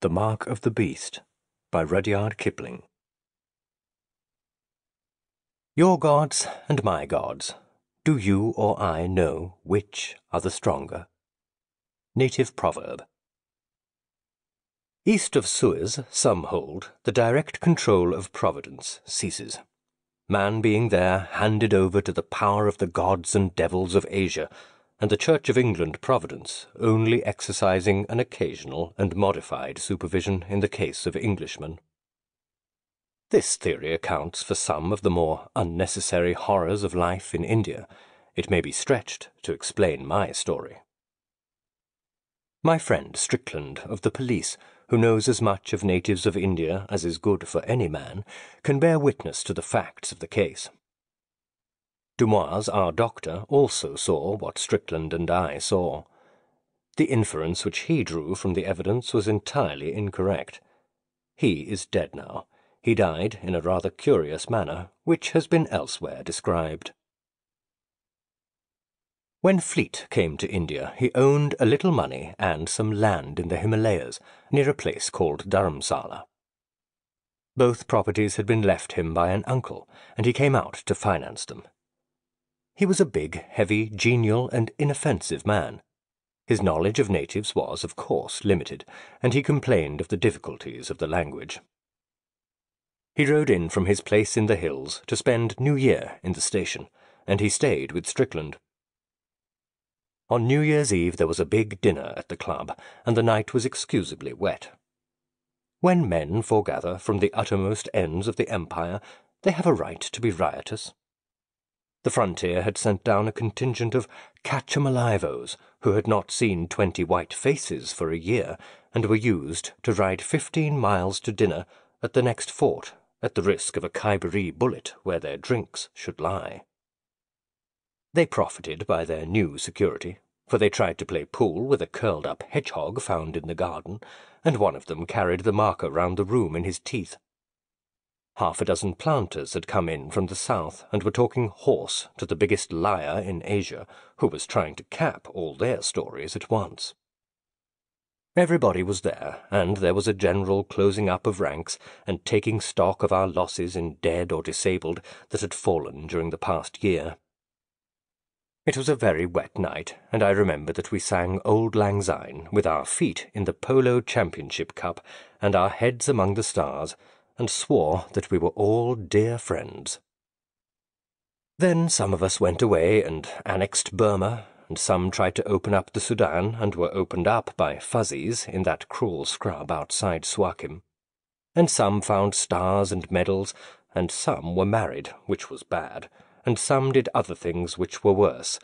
The Mark of the Beast by Rudyard Kipling. Your gods and my gods, do you or I know which are the stronger? Native Proverb. East of Suez, some hold, the direct control of Providence ceases. Man being there handed over to the power of the gods and devils of Asia, and the Church of England Providence only exercising an occasional and modified supervision in the case of Englishmen. This theory accounts for some of the more unnecessary horrors of life in India. It may be stretched to explain my story. My friend Strickland of the police, who knows as much of natives of India as is good for any man, can bear witness to the facts of the case. Dumoise, our doctor, also saw what Strickland and I saw. The inference which he drew from the evidence was entirely incorrect. He is dead now. He died in a rather curious manner, which has been elsewhere described. When Fleet came to India, he owned a little money and some land in the Himalayas, near a place called Dharamsala. Both properties had been left him by an uncle, and he came out to finance them. He was a big, heavy, genial, and inoffensive man. His knowledge of natives was, of course, limited, and he complained of the difficulties of the language. He rode in from his place in the hills to spend New Year in the station, and he stayed with Strickland. On New Year's Eve there was a big dinner at the club, and the night was excusably wet. When men foregather from the uttermost ends of the empire, they have a right to be riotous. The frontier had sent down a contingent of catch-em-alive-os who had not seen 20 white faces for a year, and were used to ride 15 miles to dinner at the next fort, at the risk of a Khyberee bullet where their drinks should lie. They profited by their new security, for they tried to play pool with a curled-up hedgehog found in the garden, and one of them carried the marker round the room in his teeth. Half a dozen planters had come in from the south and were talking horse to the biggest liar in Asia, who was trying to cap all their stories at once. Everybody was there, and there was a general closing up of ranks and taking stock of our losses in dead or disabled that had fallen during the past year. It was a very wet night, and I remember that we sang Auld Lang Syne with our feet in the Polo Championship Cup and our heads among the stars, and swore that we were all dear friends. Then some of us went away and annexed Burma, and some tried to open up the Sudan and were opened up by fuzzies in that cruel scrub outside Suakim, and some found stars and medals, and some were married, which was bad, and some did other things which were worse,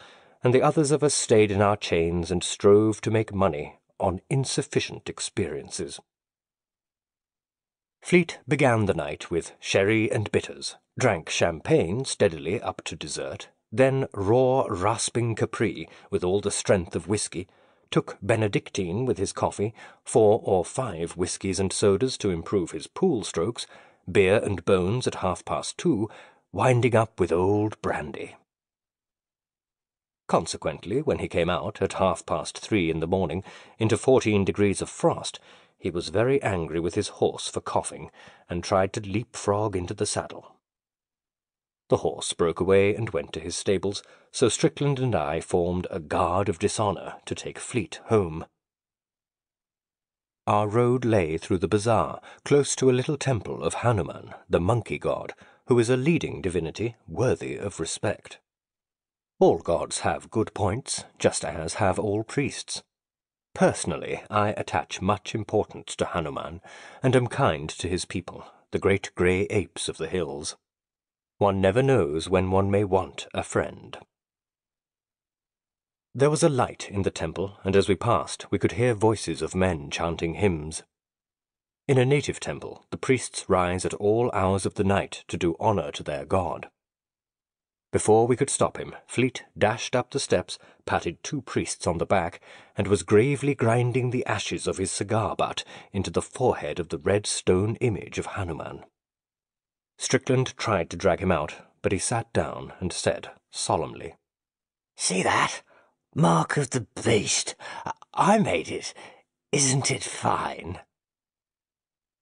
and the others of us stayed in our chains and strove to make money on insufficient experiences. Fleet began the night with sherry and bitters, drank champagne steadily up to dessert, then raw, rasping Capri with all the strength of whisky, took Benedictine with his coffee, 4 or 5 whiskies and sodas to improve his pool strokes, beer and bones at 2:30, winding up with old brandy. Consequently, when he came out at 3:30 in the morning into 14 degrees of frost, he was very angry with his horse for coughing, and tried to leap-frog into the saddle. The horse broke away and went to his stables, so Strickland and I formed a guard of dishonour to take Fleet home. Our road lay through the bazaar, close to a little temple of Hanuman, the monkey god, who is a leading divinity worthy of respect. All gods have good points, just as have all priests. Personally, I attach much importance to Hanuman, and am kind to his people, the great grey apes of the hills. One never knows when one may want a friend. There was a light in the temple, and as we passed we could hear voices of men chanting hymns. In a native temple, the priests rise at all hours of the night to do honour to their god. Before we could stop him, Fleet dashed up the steps, patted 2 priests on the back, and was gravely grinding the ashes of his cigar butt into the forehead of the red stone image of Hanuman. Strickland tried to drag him out, but he sat down and said solemnly, "See that? Mark of the Beast. I made it. Isn't it fine?"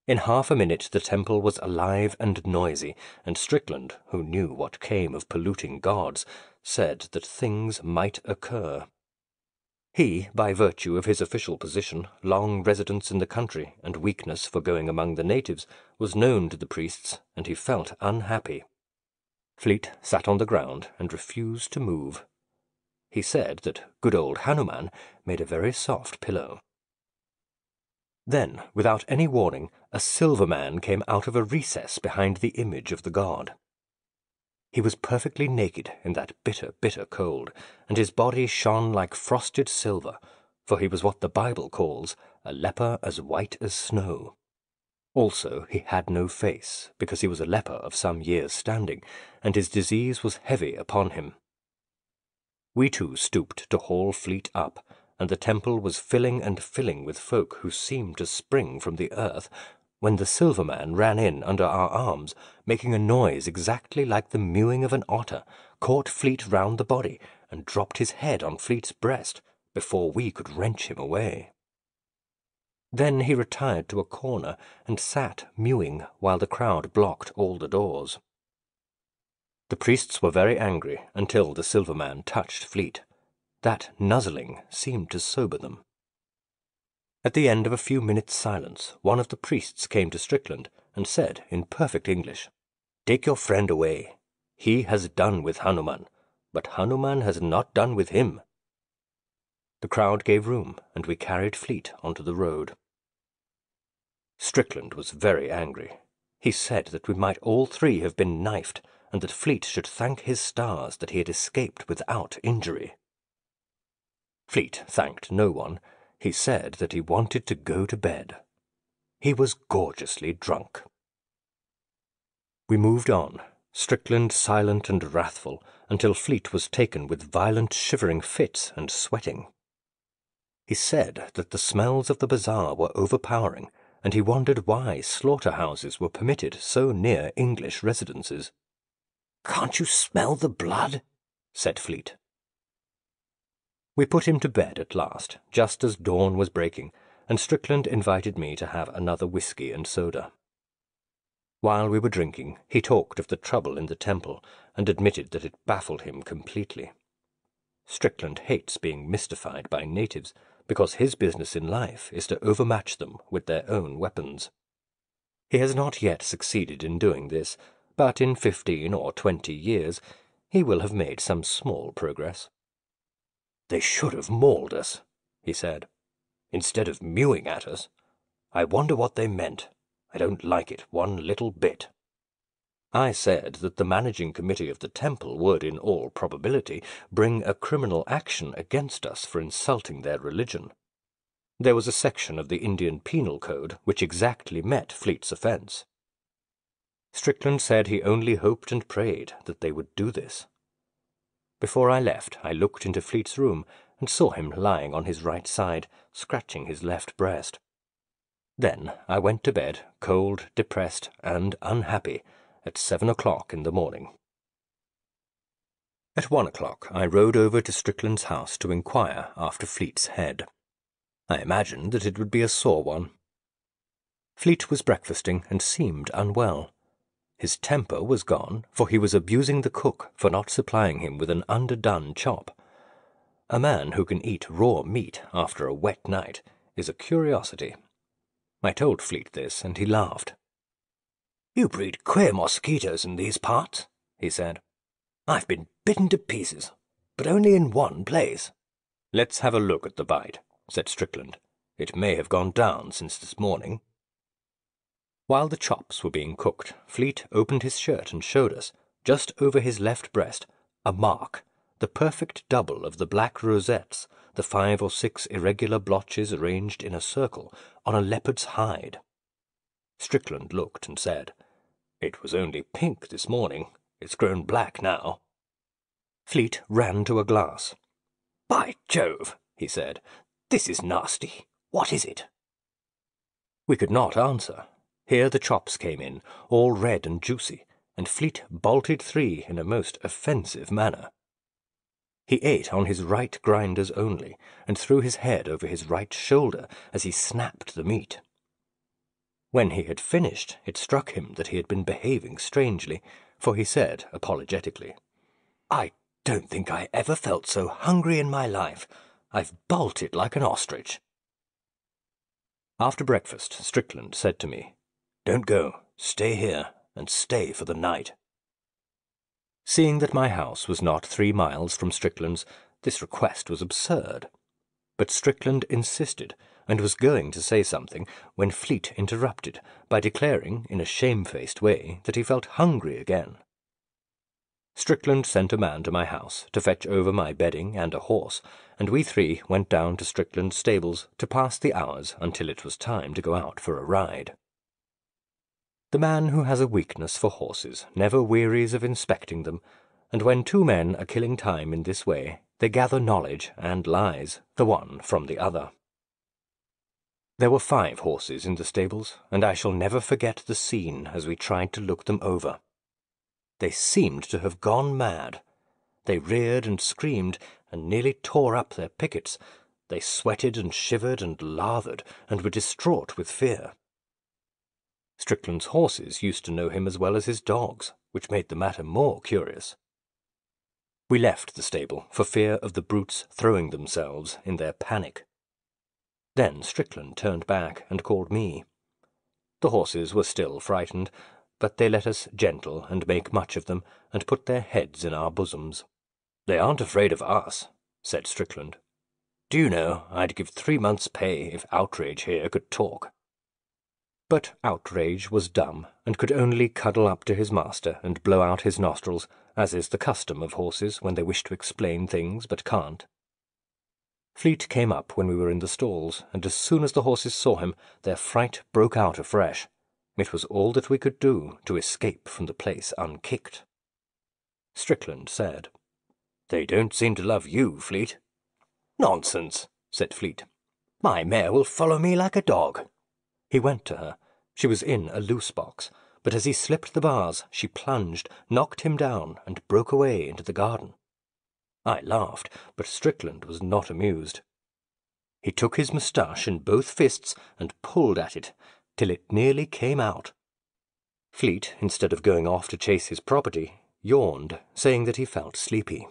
In half a minute the temple was alive and noisy, and Strickland, who knew what came of polluting gods, said that things might occur. He, by virtue of his official position, long residence in the country, and weakness for going among the natives, was known to the priests, and he felt unhappy. Fleet sat on the ground and refused to move. He said that good old Hanuman made a very soft pillow. Then, without any warning, a silver man came out of a recess behind the image of the god. He was perfectly naked in that bitter, bitter cold, and his body shone like frosted silver, for he was what the Bible calls a leper as white as snow. Also he had no face, because he was a leper of some years' standing, and his disease was heavy upon him. We two stooped to haul Fleet up, and the temple was filling and filling with folk who seemed to spring from the earth, when the silver man ran in under our arms, making a noise exactly like the mewing of an otter, caught Fleet round the body, and dropped his head on Fleet's breast, before we could wrench him away. Then he retired to a corner, and sat mewing, while the crowd blocked all the doors. The priests were very angry, until the silver man touched Fleet. That nuzzling seemed to sober them. At the end of a few minutes' silence, one of the priests came to Strickland and said in perfect English, "Take your friend away. He has done with Hanuman, but Hanuman has not done with him." The crowd gave room, and we carried Fleet onto the road. Strickland was very angry. He said that we might all three have been knifed, and that Fleet should thank his stars that he had escaped without injury. Fleet thanked no one. He said that he wanted to go to bed. He was gorgeously drunk. We moved on, Strickland silent and wrathful, until Fleet was taken with violent shivering fits and sweating. He said that the smells of the bazaar were overpowering, and he wondered why slaughterhouses were permitted so near English residences. "Can't you smell the blood?" said Fleet. We put him to bed at last, just as dawn was breaking, and Strickland invited me to have another whiskey and soda. While we were drinking, he talked of the trouble in the temple, and admitted that it baffled him completely. Strickland hates being mystified by natives, because his business in life is to overmatch them with their own weapons. He has not yet succeeded in doing this, but in 15 or 20 years he will have made some small progress. "They should have mauled us," he said, "instead of mewing at us. I wonder what they meant. I don't like it one little bit." I said that the managing committee of the temple would, in all probability, bring a criminal action against us for insulting their religion. There was a section of the Indian Penal Code which exactly met Fleet's offence. Strickland said he only hoped and prayed that they would do this. Before I left, I looked into Fleet's room and saw him lying on his right side, scratching his left breast. Then I went to bed, cold, depressed, and unhappy, at 7 o'clock in the morning. At 1 o'clock I rode over to Strickland's house to inquire after Fleet's head. I imagined that it would be a sore one. Fleet was breakfasting and seemed unwell. His temper was gone, for he was abusing the cook for not supplying him with an underdone chop. A man who can eat raw meat after a wet night is a curiosity. I told Fleet this, and he laughed. "You breed queer mosquitoes in these parts," he said. "I've been bitten to pieces, but only in one place." "Let's have a look at the bite," said Strickland. "It may have gone down since this morning." While the chops were being cooked, Fleet opened his shirt and showed us, just over his left breast, a mark, the perfect double of the black rosettes, the 5 or 6 irregular blotches arranged in a circle, on a leopard's hide. Strickland looked and said, "It was only pink this morning. It's grown black now." Fleet ran to a glass. "By Jove," he said, "this is nasty. What is it?" We could not answer. Here the chops came in, all red and juicy, and Fleet bolted 3 in a most offensive manner. He ate on his right grinders only, and threw his head over his right shoulder as he snapped the meat. When he had finished, it struck him that he had been behaving strangely, for he said apologetically, "I don't think I ever felt so hungry in my life. I've bolted like an ostrich." After breakfast, Strickland said to me, "Don't go. Stay here, and stay for the night." Seeing that my house was not 3 miles from Strickland's, this request was absurd. But Strickland insisted, and was going to say something, when Fleet interrupted by declaring, in a shamefaced way, that he felt hungry again. Strickland sent a man to my house to fetch over my bedding and a horse, and we 3 went down to Strickland's stables to pass the hours until it was time to go out for a ride. The man who has a weakness for horses never wearies of inspecting them, and when 2 men are killing time in this way, they gather knowledge and lies, the one from the other. There were 5 horses in the stables, and I shall never forget the scene as we tried to look them over. They seemed to have gone mad. They reared and screamed, and nearly tore up their pickets. They sweated and shivered and lathered, and were distraught with fear. Strickland's horses used to know him as well as his dogs, which made the matter more curious. We left the stable for fear of the brutes throwing themselves in their panic. Then Strickland turned back and called me. The horses were still frightened, but they let us gentle and make much of them, and put their heads in our bosoms. "They aren't afraid of us," said Strickland. "Do you know, I'd give 3 months' pay if Outrage here could talk." But Outrage was dumb, and could only cuddle up to his master and blow out his nostrils, as is the custom of horses when they wish to explain things but can't. Fleet came up when we were in the stalls, and as soon as the horses saw him, their fright broke out afresh. It was all that we could do to escape from the place unkicked. Strickland said, "They don't seem to love you, Fleet." "Nonsense," said Fleet. "My mare will follow me like a dog." He went to her. She was in a loose box, but as he slipped the bars, she plunged, knocked him down, and broke away into the garden. I laughed, but Strickland was not amused. He took his moustache in both fists and pulled at it, till it nearly came out. Fleet, instead of going off to chase his property, yawned, saying that he felt sleepy.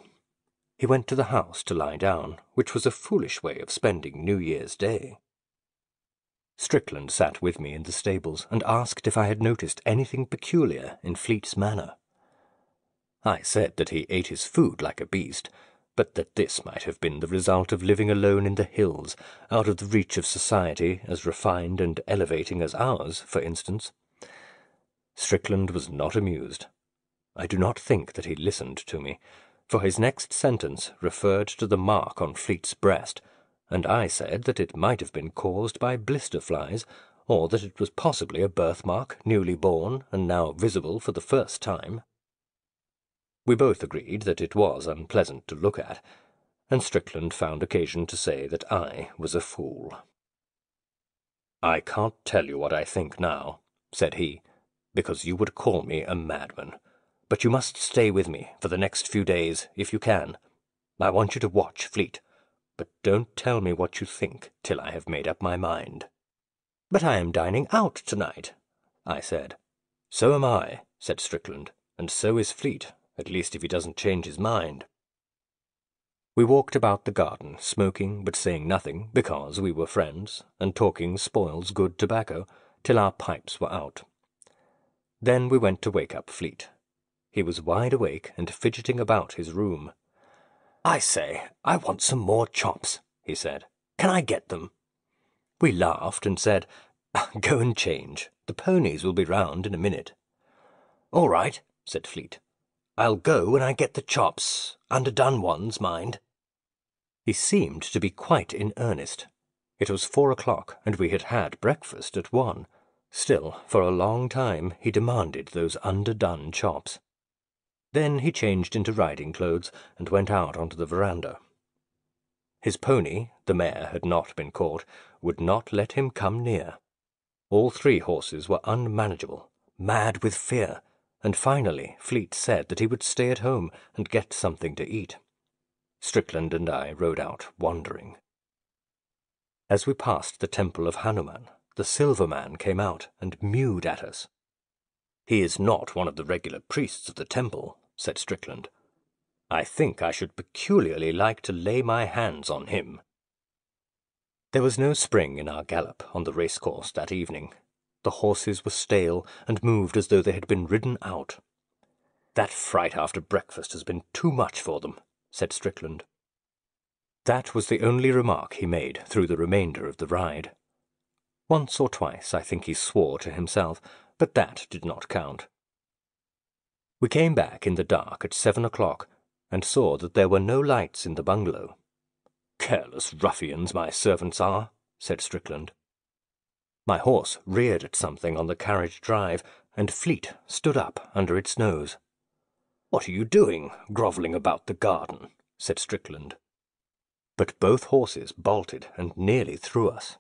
He went to the house to lie down, which was a foolish way of spending New Year's Day. Strickland sat with me in the stables and asked if I had noticed anything peculiar in Fleet's manner. I said that he ate his food like a beast, but that this might have been the result of living alone in the hills, out of the reach of society as refined and elevating as ours, for instance. Strickland was not amused. I do not think that he listened to me, for his next sentence referred to the mark on Fleet's breast, and I said that it might have been caused by blister flies, or that it was possibly a birthmark, newly born, and now visible for the first time. We both agreed that it was unpleasant to look at, and Strickland found occasion to say that I was a fool. "I can't tell you what I think now," said he, "because you would call me a madman. But you must stay with me for the next few days, if you can. I want you to watch Fleet, but don't tell me what you think till I have made up my mind." "But I am dining out tonight," I said. "So am I," said Strickland, "and so is Fleet, at least if he doesn't change his mind." We walked about the garden, smoking but saying nothing, because we were friends, and talking spoils good tobacco, till our pipes were out. Then we went to wake up Fleet. He was wide awake and fidgeting about his room. "I say, I want some more chops," he said. "Can I get them?" We laughed and said, "Go and change. The ponies will be round in a minute." "All right," said Fleet. "I'll go when I get the chops. Underdone ones, mind." He seemed to be quite in earnest. It was 4 o'clock, and we had had breakfast at 1. Still, for a long time, he demanded those underdone chops. Then he changed into riding clothes and went out onto the veranda. His pony, the mare had not been caught, would not let him come near. All 3 horses were unmanageable, mad with fear, and finally Fleet said that he would stay at home and get something to eat. Strickland and I rode out wondering. As we passed the temple of Hanuman, the silver man came out and mewed at us. "He is not one of the regular priests of the temple," said Strickland. "I think I should peculiarly like to lay my hands on him." There was no spring in our gallop on the racecourse that evening. The horses were stale and moved as though they had been ridden out. "That fright after breakfast has been too much for them," said Strickland. That was the only remark he made through the remainder of the ride. Once or twice I think he swore to himself, but that did not count. We came back in the dark at 7 o'clock and saw that there were no lights in the bungalow. "Careless ruffians my servants are," said Strickland. My horse reared at something on the carriage drive, and Fleet stood up under its nose. "What are you doing, grovelling about the garden?" said Strickland. But both horses bolted and nearly threw us.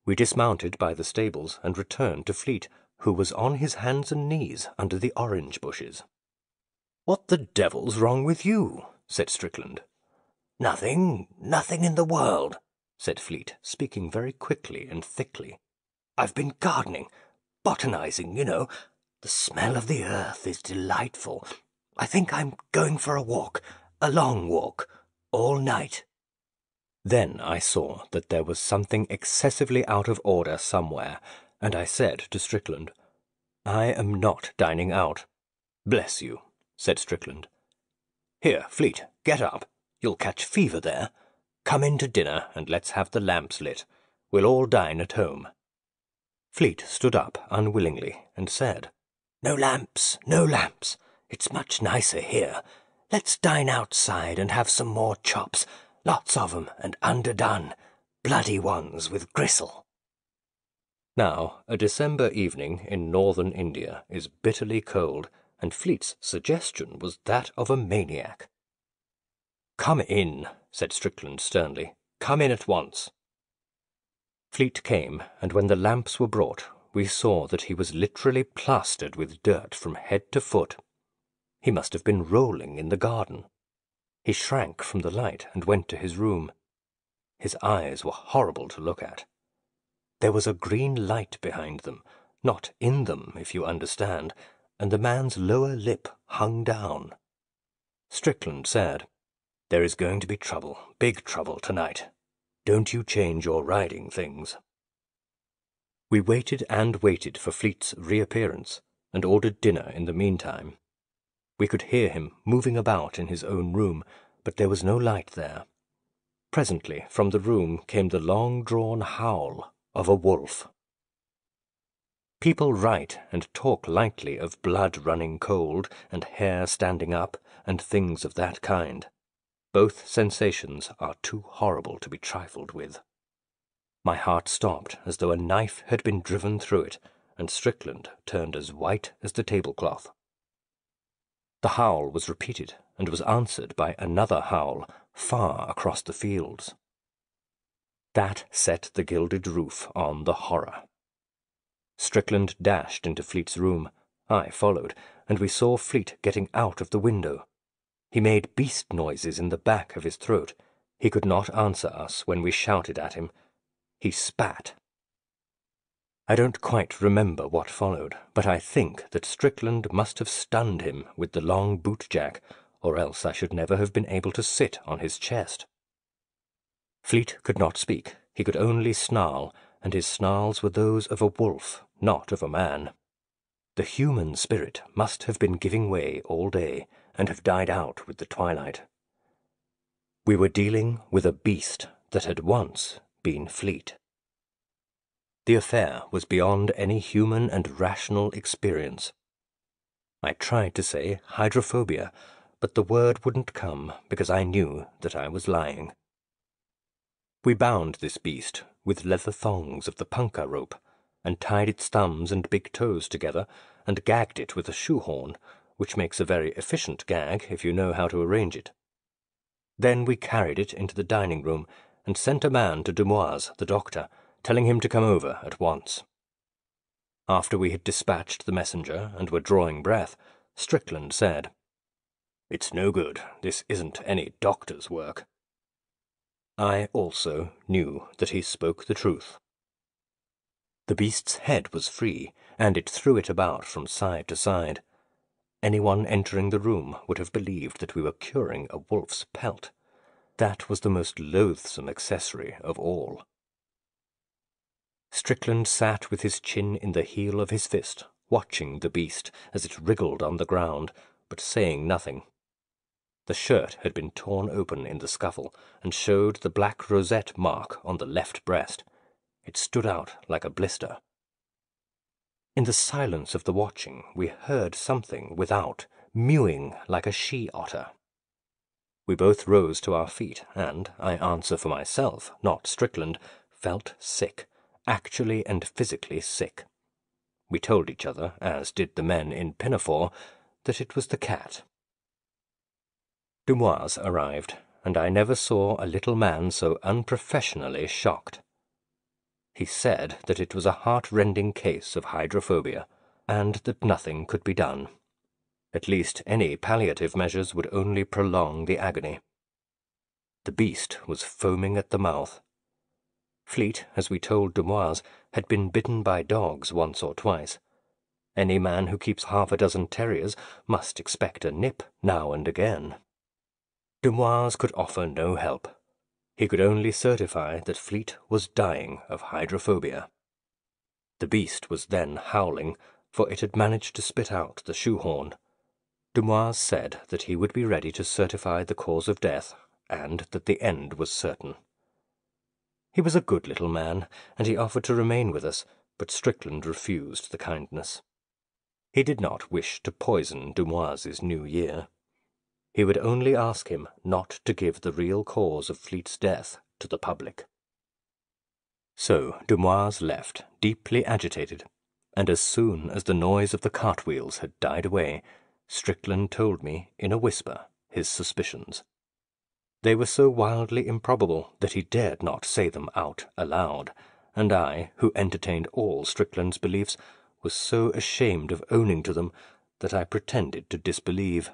We dismounted by the stables and returned to Fleet, who was on his hands and knees under the orange bushes. "What the devil's wrong with you?" said Strickland. Nothing in the world," said Fleet, speaking very quickly and thickly. "I've been gardening, botanizing, you know. The smell of the earth is delightful. I think I'm going for a walk, a long walk, all night." Then I saw that there was something excessively out of order somewhere, and I said to Strickland, "I am not dining out." "Bless you," said Strickland. "Here, Fleet, get up. You'll catch fever there. Come in to dinner, and let's have the lamps lit. We'll all dine at home." Fleet stood up unwillingly and said, No lamps, no lamps. It's much nicer here. Let's dine outside and have some more chops. Lots of 'em and underdone. Bloody ones with gristle." Now, a December evening in northern India is bitterly cold, and Fleet's suggestion was that of a maniac. "Come in," said Strickland sternly. "Come in at once." Fleet came, and when the lamps were brought, we saw that he was literally plastered with dirt from head to foot. He must have been rolling in the garden. He shrank from the light and went to his room. His eyes were horrible to look at. There was a green light behind them, not in them, if you understand, and the man's lower lip hung down. Strickland said, "There is going to be trouble, big trouble tonight. Don't you change your riding things." We waited and waited for Fleet's reappearance, and ordered dinner in the meantime. We could hear him moving about in his own room, but there was no light there. Presently from the room came the long-drawn howl of a wolf. People write and talk lightly of blood running cold and hair standing up and things of that kind. Both sensations are too horrible to be trifled with. My heart stopped as though a knife had been driven through it, and Strickland turned as white as the tablecloth. The howl was repeated, and was answered by another howl far across the fields. That set the gilded roof on the horror. Strickland dashed into Fleet's room. I followed, and we saw Fleet getting out of the window. He made beast noises in the back of his throat. He could not answer us when we shouted at him. He spat. I don't quite remember what followed, but I think that Strickland must have stunned him with the long boot-jack, or else I should never have been able to sit on his chest. Fleet could not speak. He could only snarl, and his snarls were those of a wolf, not of a man. The human spirit must have been giving way all day, and have died out with the twilight. We were dealing with a beast that had once been Fleet. The affair was beyond any human and rational experience. I tried to say hydrophobia, but the word wouldn't come because I knew that I was lying. We bound this beast with leather thongs of the punkah rope, and tied its thumbs and big toes together, and gagged it with a shoehorn, which makes a very efficient gag if you know how to arrange it. Then we carried it into the dining-room, and sent a man to Dumoise, the doctor, telling him to come over at once. After we had dispatched the messenger and were drawing breath, Strickland said, "It's no good. This isn't any doctor's work." I also knew that he spoke the truth. The beast's head was free, and it threw it about from side to side. Anyone entering the room would have believed that we were curing a wolf's pelt. That was the most loathsome accessory of all. Strickland sat with his chin in the heel of his fist, watching the beast as it wriggled on the ground, but saying nothing. The shirt had been torn open in the scuffle, and showed the black rosette mark on the left breast. It stood out like a blister. In the silence of the watching, we heard something without, mewing like a she-otter. We both rose to our feet, and, I answer for myself, not Strickland, felt sick, actually and physically sick. We told each other, as did the men in Pinafore, that it was the cat. Dumoise arrived, and I never saw a little man so unprofessionally shocked. He said that it was a heart-rending case of hydrophobia, and that nothing could be done. At least any palliative measures would only prolong the agony. The beast was foaming at the mouth. Fleet, as we told Dumoise, had been bitten by dogs once or twice. Any man who keeps half a dozen terriers must expect a nip now and again. Dumoise could offer no help. He could only certify that Fleet was dying of hydrophobia. The beast was then howling, for it had managed to spit out the shoehorn. Dumoise said that he would be ready to certify the cause of death, and that the end was certain. He was a good little man, and he offered to remain with us, but Strickland refused the kindness. He did not wish to poison Dumoise's new year. He would only ask him not to give the real cause of Fleet's death to the public. So Dumoise left, deeply agitated, and as soon as the noise of the cartwheels had died away, Strickland told me, in a whisper, his suspicions. They were so wildly improbable that he dared not say them out aloud, and I, who entertained all Strickland's beliefs, was so ashamed of owning to them that I pretended to disbelieve.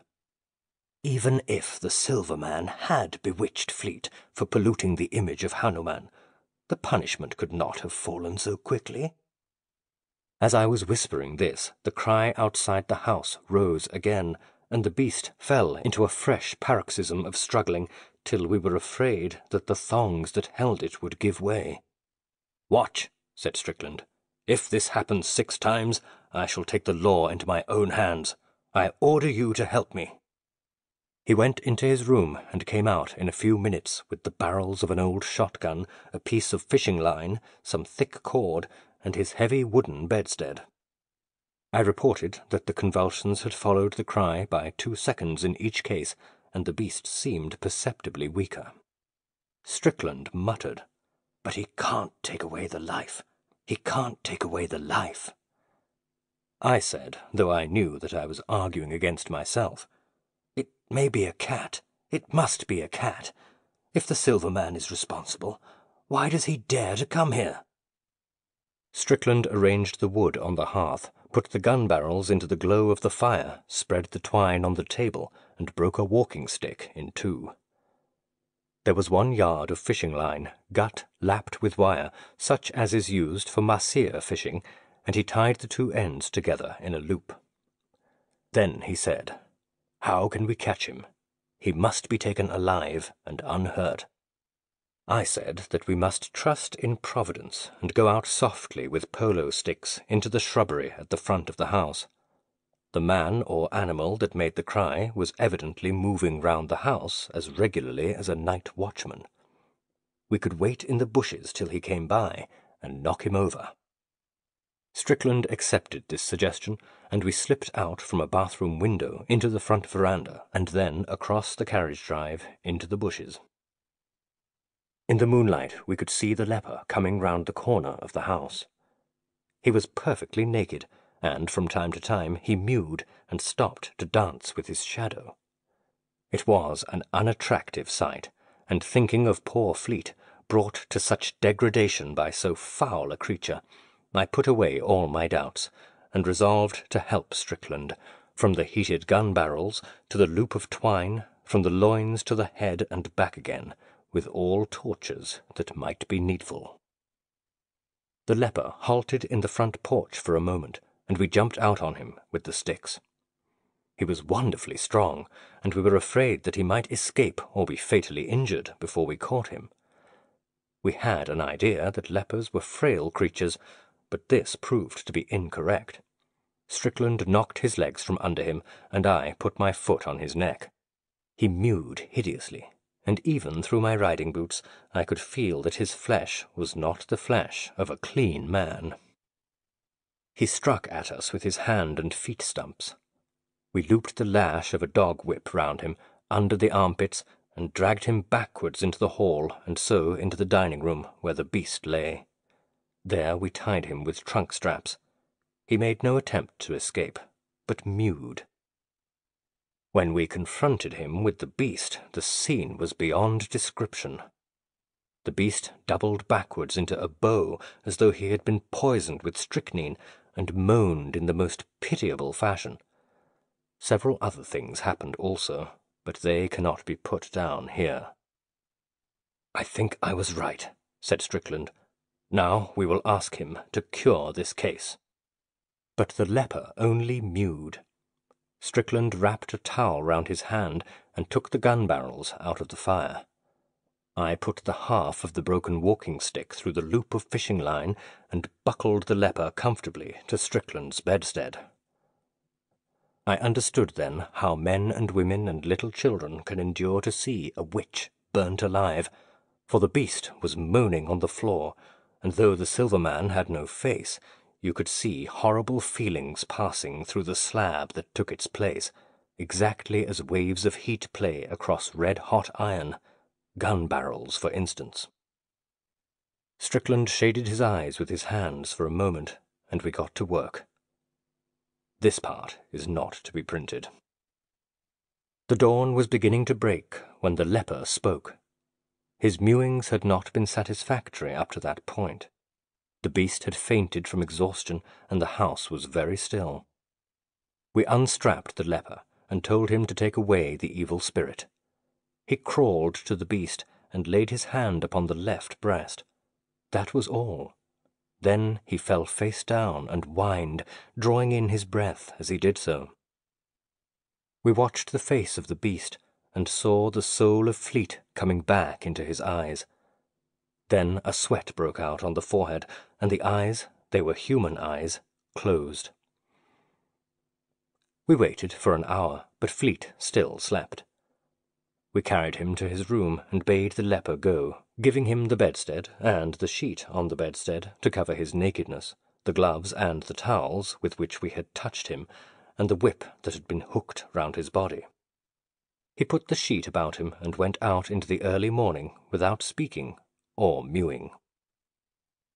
Even if the Silver Man had bewitched Fleet for polluting the image of Hanuman, the punishment could not have fallen so quickly. As I was whispering this, the cry outside the house rose again, and the beast fell into a fresh paroxysm of struggling, till we were afraid that the thongs that held it would give way. "Watch," said Strickland. "If this happens 6 times, I shall take the law into my own hands. I order you to help me." He went into his room and came out in a few minutes with the barrels of an old shotgun, a piece of fishing line, some thick cord, and his heavy wooden bedstead. I reported that the convulsions had followed the cry by 2 seconds in each case, and the beast seemed perceptibly weaker. Strickland muttered, "But he can't take away the life. He can't take away the life." I said, though I knew that I was arguing against myself, "It may be a cat. It must be a cat. If the Silver Man is responsible, why does he dare to come here?" Strickland arranged the wood on the hearth, put the gun barrels into the glow of the fire, spread the twine on the table, and broke a walking stick in 2. There was 1 yard of fishing line, gut lapped with wire, such as is used for mahseer fishing, and he tied the 2 ends together in a loop. Then he said, "How can we catch him? He must be taken alive and unhurt." I said that we must trust in Providence and go out softly with polo sticks into the shrubbery at the front of the house. The man or animal that made the cry was evidently moving round the house as regularly as a night watchman. We could wait in the bushes till he came by and knock him over. Strickland accepted this suggestion, and we slipped out from a bathroom window into the front veranda, and then across the carriage drive into the bushes. In the moonlight we could see the leper coming round the corner of the house. He was perfectly naked, and from time to time he mewed and stopped to dance with his shadow. It was an unattractive sight, and thinking of poor Fleet, brought to such degradation by so foul a creature, I put away all my doubts, and resolved to help Strickland, from the heated gun barrels to the loop of twine, from the loins to the head and back again, with all tortures that might be needful. The leper halted in the front porch for a moment, and we jumped out on him with the sticks. He was wonderfully strong, and we were afraid that he might escape or be fatally injured before we caught him. We had an idea that lepers were frail creatures, but this proved to be incorrect. Strickland knocked his legs from under him, and I put my foot on his neck. He mewed hideously, and even through my riding boots I could feel that his flesh was not the flesh of a clean man. He struck at us with his hand and feet stumps. We looped the lash of a dog whip round him, under the armpits, and dragged him backwards into the hall and so into the dining room where the beast lay. There we tied him with trunk straps. He made no attempt to escape, but mewed. When we confronted him with the beast, the scene was beyond description. The beast doubled backwards into a bow as though he had been poisoned with strychnine, and moaned in the most pitiable fashion. Several other things happened also, but they cannot be put down here. "I think I was right," said Strickland. "Now we will ask him to cure this case." But the leper only mewed. Strickland wrapped a towel round his hand and took the gun barrels out of the fire. I put the half of the broken walking stick through the loop of fishing line and buckled the leper comfortably to Strickland's bedstead. I understood then how men and women and little children can endure to see a witch burnt alive, for the beast was moaning on the floor, and though the silver man had no face, you could see horrible feelings passing through the slab that took its place, exactly as waves of heat play across red-hot iron, gun barrels, for instance. Strickland shaded his eyes with his hands for a moment, and we got to work. This part is not to be printed. The dawn was beginning to break when the leper spoke. His mewings had not been satisfactory up to that point. The beast had fainted from exhaustion, and the house was very still. We unstrapped the leper and told him to take away the evil spirit. He crawled to the beast and laid his hand upon the left breast. That was all. Then he fell face down and whined, drawing in his breath as he did so. We watched the face of the beast and saw the soul of Fleet coming back into his eyes. Then a sweat broke out on the forehead, and the eyes, they were human eyes, closed. We waited for an hour, but Fleet still slept. We carried him to his room and bade the leper go, giving him the bedstead and the sheet on the bedstead to cover his nakedness, the gloves and the towels with which we had touched him, and the whip that had been hooked round his body. He put the sheet about him and went out into the early morning without speaking or mewing.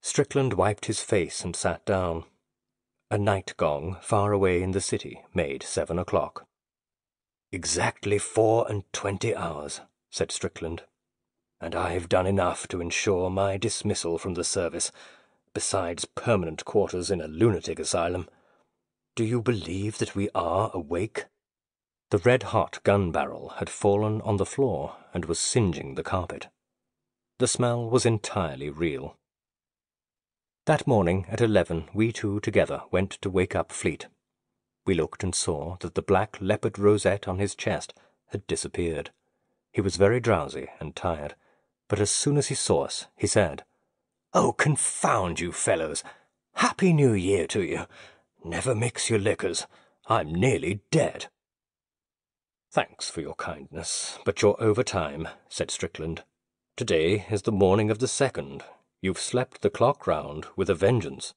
Strickland wiped his face and sat down. A night gong far away in the city made 7 o'clock. "Exactly 24 hours," said Strickland, "and I've done enough to ensure my dismissal from the service, besides permanent quarters in a lunatic asylum. Do you believe that we are awake?" The red-hot gun barrel had fallen on the floor and was singeing the carpet. The smell was entirely real. That morning at 11 we two together went to wake up Fleet. We looked and saw that the black leopard rosette on his chest had disappeared. He was very drowsy and tired, but as soon as he saw us, he said, "Oh, confound you fellows! Happy New Year to you! Never mix your liquors. I'm nearly dead." "Thanks for your kindness, but you're over time," said Strickland. "Today is the morning of the 2nd. You've slept the clock round with a vengeance."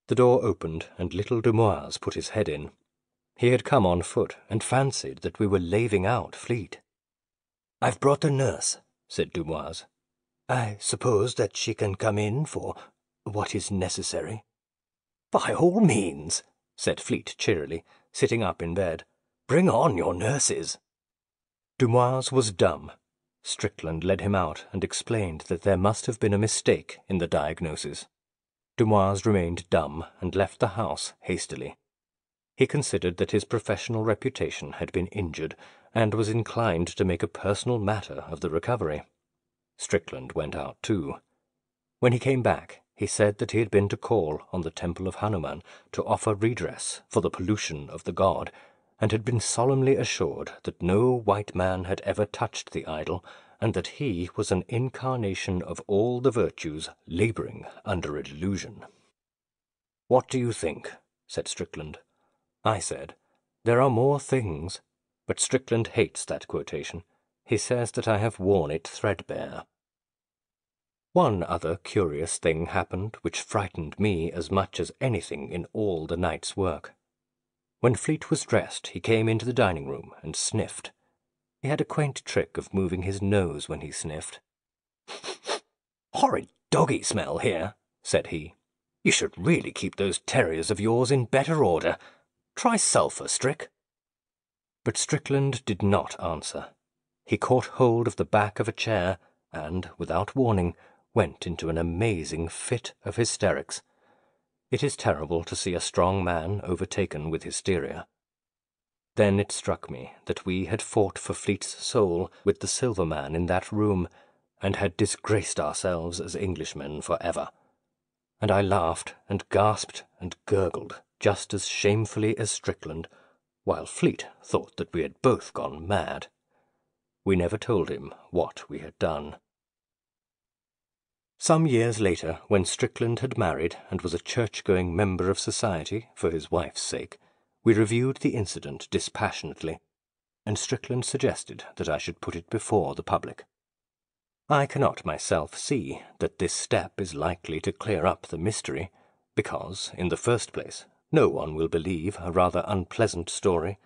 The door opened, and little Dumoise put his head in. He had come on foot, and fancied that we were laving out Fleet. "I've brought a nurse," said Dumoise. "I suppose that she can come in for what is necessary." "By all means," said Fleet cheerily, sitting up in bed. "Bring on your nurses." Dumoise was dumb. Strickland led him out and explained that there must have been a mistake in the diagnosis. Dumoise remained dumb and left the house hastily. He considered that his professional reputation had been injured, and was inclined to make a personal matter of the recovery. Strickland went out too. When he came back, He said that he had been to call on the temple of Hanuman to offer redress for the pollution of the god, and had been solemnly assured that no white man had ever touched the idol, and that he was an incarnation of all the virtues labouring under a delusion. "What do you think?" said Strickland. I said, "There are more things," but Strickland hates that quotation. He says that I have worn it threadbare. One other curious thing happened which frightened me as much as anything in all the night's work. When Fleet was dressed, he came into the dining-room and sniffed. He had a quaint trick of moving his nose when he sniffed. "Horrid doggy smell here," said he. "You should really keep those terriers of yours in better order. Try sulphur, Strick." But Strickland did not answer. He caught hold of the back of a chair and, without warning, went into an amazing fit of hysterics. It is terrible to see a strong man overtaken with hysteria. Then it struck me that we had fought for Fleet's soul with the silver man in that room, and had disgraced ourselves as Englishmen for ever. And I laughed and gasped and gurgled just as shamefully as Strickland, while Fleet thought that we had both gone mad. We never told him what we had done. Some years later, when Strickland had married and was a church-going member of society for his wife's sake, we reviewed the incident dispassionately, and Strickland suggested that I should put it before the public. I cannot myself see that this step is likely to clear up the mystery, because, in the first place, no one will believe a rather unpleasant story,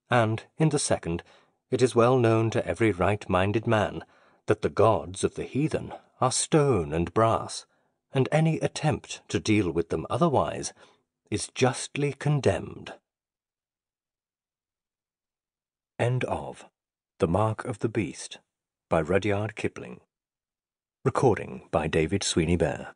and, in the second, it is well known to every right-minded man that the gods of the heathen are stone and brass, and any attempt to deal with them otherwise is justly condemned. End of The Mark of the Beast by Rudyard Kipling. Recording by David Sweeney Bear.